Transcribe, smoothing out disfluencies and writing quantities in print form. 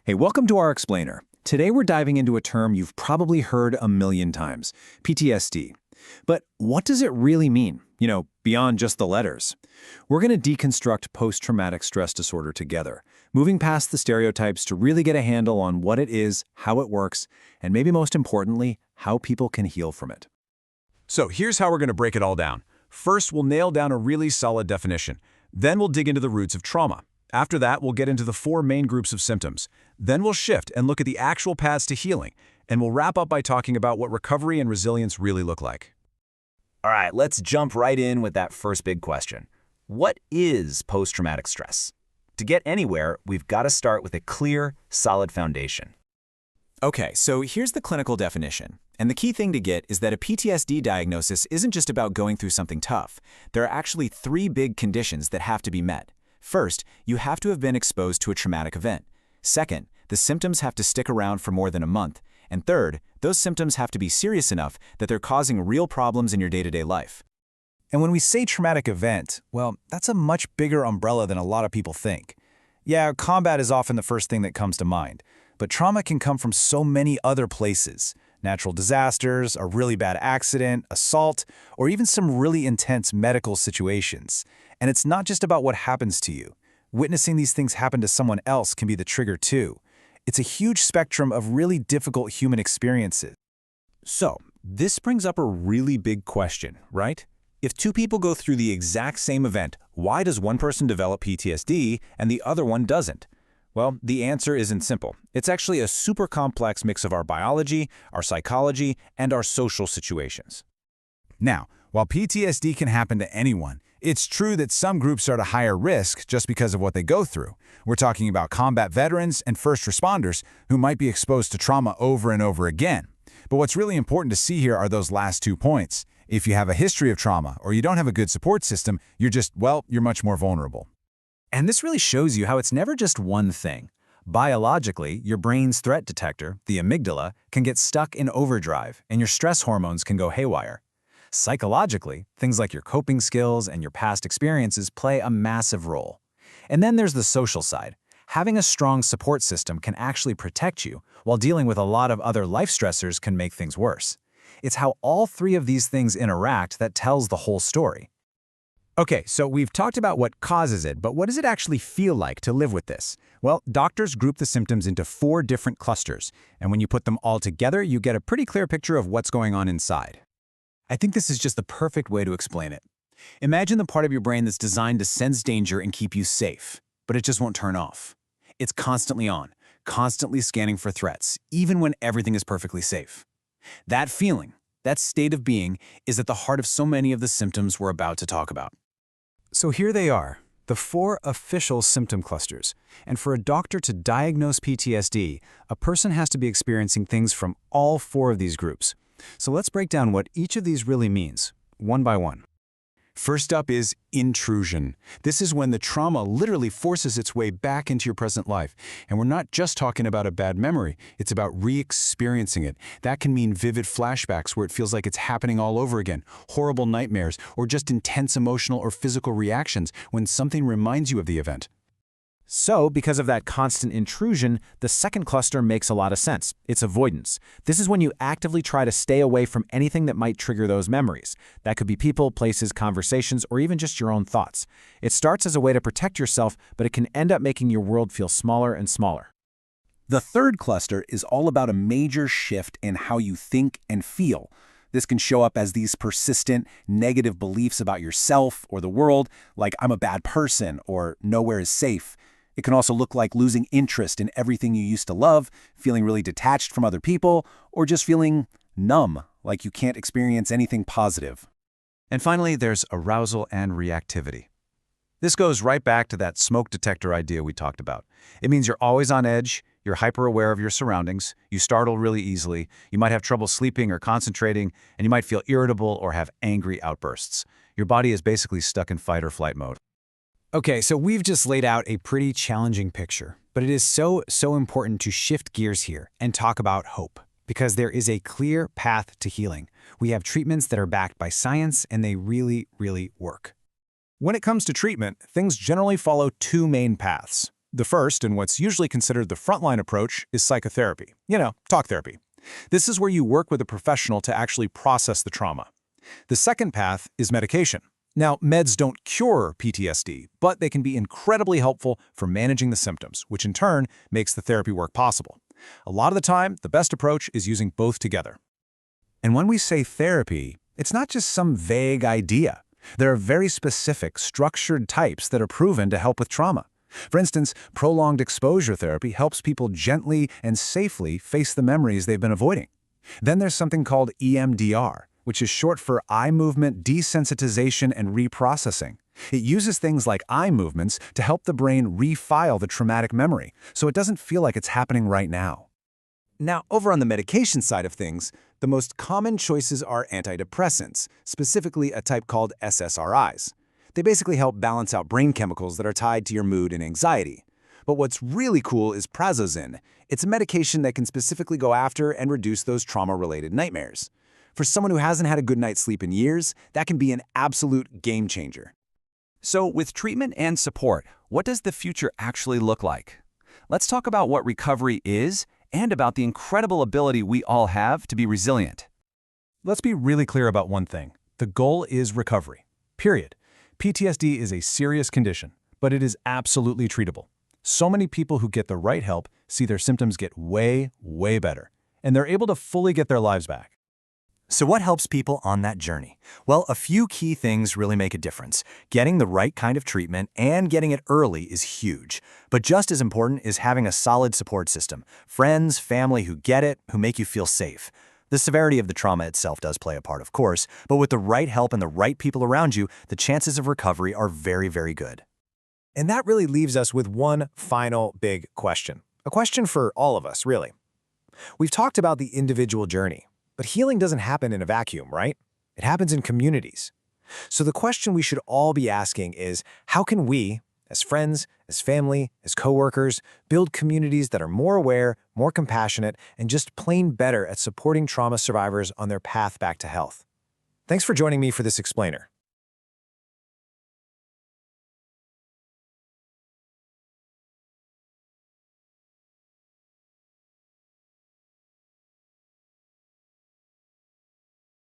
Hey, welcome to our explainer. Today we're diving into a term you've probably heard a million times, PTSD. But what does it really mean, beyond just the letters? We're going to deconstruct post-traumatic stress disorder together, moving past the stereotypes to really get a handle on what it is, how it works, and maybe most importantly, how people can heal from it. So here's how we're going to break it all down. First, we'll nail down a really solid definition. Then we'll dig into the roots of trauma. After that, we'll get into the four main groups of symptoms. Then we'll shift and look at the actual paths to healing. And we'll wrap up by talking about what recovery and resilience really look like. All right, let's jump right in with that first big question. What is post-traumatic stress? To get anywhere, we've got to start with a clear, solid foundation. Okay, so here's the clinical definition. And the key thing to get is that a PTSD diagnosis isn't just about going through something tough. There are actually three big conditions that have to be met. First, you have to have been exposed to a traumatic event. Second, the symptoms have to stick around for more than a month. And third, those symptoms have to be serious enough that they're causing real problems in your day-to-day life. And when we say traumatic event, well, that's a much bigger umbrella than a lot of people think. Yeah, combat is often the first thing that comes to mind, but trauma can come from so many other places. Natural disasters, a really bad accident, assault, or even some really intense medical situations. And it's not just about what happens to you. Witnessing these things happen to someone else can be the trigger too. It's a huge spectrum of really difficult human experiences. So, this brings up a really big question, right? If two people go through the exact same event, why does one person develop PTSD and the other one doesn't? Well, the answer isn't simple. It's actually a super complex mix of our biology, our psychology, and our social situations. Now, while PTSD can happen to anyone, it's true that some groups are at a higher risk just because of what they go through. We're talking about combat veterans and first responders who might be exposed to trauma over and over again. But what's really important to see here are those last 2 points. If you have a history of trauma or you don't have a good support system, you're much more vulnerable. And this really shows you how it's never just one thing. Biologically, your brain's threat detector, the amygdala, can get stuck in overdrive, and your stress hormones can go haywire. Psychologically, things like your coping skills and your past experiences play a massive role. And then there's the social side. Having a strong support system can actually protect you, while dealing with a lot of other life stressors can make things worse. It's how all three of these things interact that tells the whole story. Okay, so we've talked about what causes it, but what does it actually feel like to live with this? Well, doctors group the symptoms into 4 different clusters, and when you put them all together, you get a pretty clear picture of what's going on inside. I think this is just the perfect way to explain it. Imagine the part of your brain that's designed to sense danger and keep you safe, but it just won't turn off. It's constantly on, constantly scanning for threats, even when everything is perfectly safe. That feeling, that state of being, is at the heart of so many of the symptoms we're about to talk about. So here they are, the 4 official symptom clusters. And for a doctor to diagnose PTSD, a person has to be experiencing things from all 4 of these groups. So let's break down what each of these really means, one by one. First up is intrusion. This is when the trauma literally forces its way back into your present life. And we're not just talking about a bad memory, it's about re-experiencing it. That can mean vivid flashbacks where it feels like it's happening all over again, horrible nightmares, or just intense emotional or physical reactions when something reminds you of the event. So, because of that constant intrusion, the second cluster makes a lot of sense. It's avoidance. This is when you actively try to stay away from anything that might trigger those memories. That could be people, places, conversations, or even just your own thoughts. It starts as a way to protect yourself, but it can end up making your world feel smaller and smaller. The third cluster is all about a major shift in how you think and feel. This can show up as these persistent, negative beliefs about yourself or the world, like I'm a bad person or nowhere is safe. It can also look like losing interest in everything you used to love, feeling really detached from other people, or just feeling numb, like you can't experience anything positive. And finally, there's arousal and reactivity. This goes right back to that smoke detector idea we talked about. It means you're always on edge, you're hyper-aware of your surroundings, you startle really easily, you might have trouble sleeping or concentrating, and you might feel irritable or have angry outbursts. Your body is basically stuck in fight or flight mode. Okay, so we've just laid out a pretty challenging picture, but it is so important to shift gears here and talk about hope, because there is a clear path to healing. We have treatments that are backed by science, and they really work. When it comes to treatment, things generally follow 2 main paths. The first, and what's usually considered the frontline approach, is psychotherapy. Talk therapy. This is where you work with a professional to actually process the trauma. The second path is medication. Now, meds don't cure PTSD, but they can be incredibly helpful for managing the symptoms, which in turn makes the therapy work possible. A lot of the time, the best approach is using both together. And when we say therapy, it's not just some vague idea. There are very specific, structured types that are proven to help with trauma. For instance, prolonged exposure therapy helps people gently and safely face the memories they've been avoiding. Then there's something called EMDR, which is short for eye movement desensitization and reprocessing. It uses things like eye movements to help the brain refile the traumatic memory, so it doesn't feel like it's happening right now. Now, over on the medication side of things, the most common choices are antidepressants, specifically a type called SSRIs. They basically help balance out brain chemicals that are tied to your mood and anxiety. But what's really cool is prazosin. It's a medication that can specifically go after and reduce those trauma-related nightmares. For someone who hasn't had a good night's sleep in years, that can be an absolute game changer. So with treatment and support, what does the future actually look like? Let's talk about what recovery is and about the incredible ability we all have to be resilient. Let's be really clear about one thing. The goal is recovery. Period. PTSD is a serious condition, but it is absolutely treatable. So many people who get the right help see their symptoms get way, way better, and they're able to fully get their lives back. So what helps people on that journey? Well, a few key things really make a difference. Getting the right kind of treatment and getting it early is huge. But just as important is having a solid support system. Friends, family who get it, who make you feel safe. The severity of the trauma itself does play a part, of course, but with the right help and the right people around you, the chances of recovery are very, very good. And that really leaves us with one final big question. A question for all of us, really. We've talked about the individual journey. But healing doesn't happen in a vacuum, right? It happens in communities. So the question we should all be asking is, how can we, as friends, as family, as coworkers, build communities that are more aware, more compassionate, and just plain better at supporting trauma survivors on their path back to health? Thanks for joining me for this explainer.